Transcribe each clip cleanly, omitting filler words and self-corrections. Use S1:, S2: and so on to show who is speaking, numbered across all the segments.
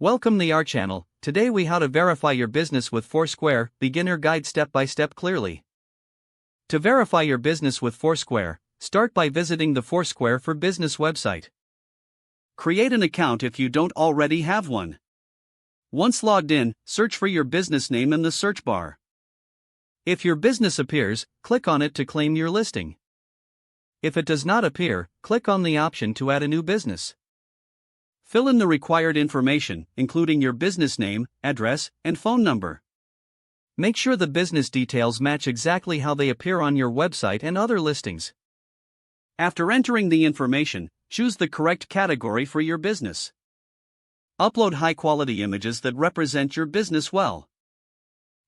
S1: Welcome to our channel. Today we how to verify your business with Foursquare, beginner guide step by step clearly. To verify your business with Foursquare, start by visiting the Foursquare for Business website. Create an account if you don't already have one. Once logged in, search for your business name in the search bar. If your business appears, click on it to claim your listing. If it does not appear, click on the option to add a new business. Fill in the required information, including your business name, address, and phone number. Make sure the business details match exactly how they appear on your website and other listings. After entering the information, choose the correct category for your business. Upload high-quality images that represent your business well.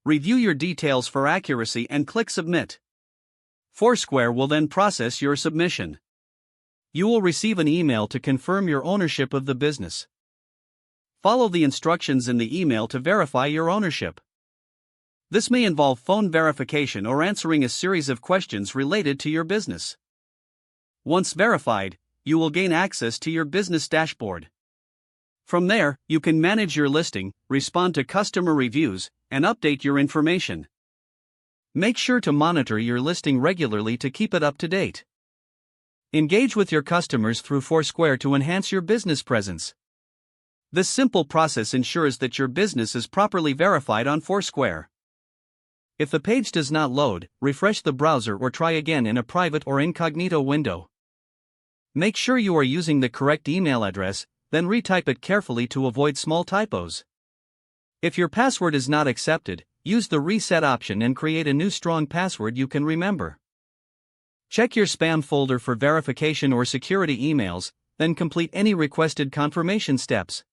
S1: Review your details for accuracy and click Submit. Foursquare will then process your submission. You will receive an email to confirm your ownership of the business. Follow the instructions in the email to verify your ownership. This may involve phone verification or answering a series of questions related to your business. Once verified, you will gain access to your business dashboard. From there, you can manage your listing, respond to customer reviews, and update your information. Make sure to monitor your listing regularly to keep it up to date. Engage with your customers through Foursquare to enhance your business presence. This simple process ensures that your business is properly verified on Foursquare. If the page does not load, refresh the browser or try again in a private or incognito window. Make sure you are using the correct email address, then retype it carefully to avoid small typos. If your password is not accepted, use the reset option and create a new strong password you can remember. Check your spam folder for verification or security emails, then complete any requested confirmation steps.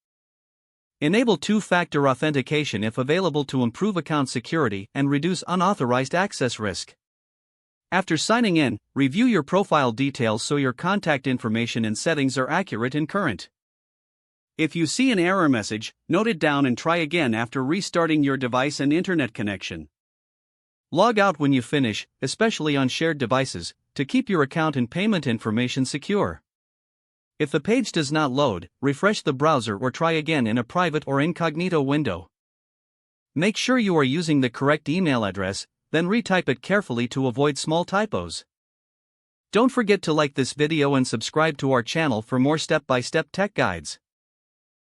S1: Enable two-factor authentication if available to improve account security and reduce unauthorized access risk. After signing in, review your profile details so your contact information and settings are accurate and current. If you see an error message, note it down and try again after restarting your device and internet connection. Log out when you finish, especially on shared devices, to keep your account and payment information secure. If the page does not load, refresh the browser or try again in a private or incognito window. Make sure you are using the correct email address, then retype it carefully to avoid small typos. Don't forget to like this video and subscribe to our channel for more step-by-step tech guides.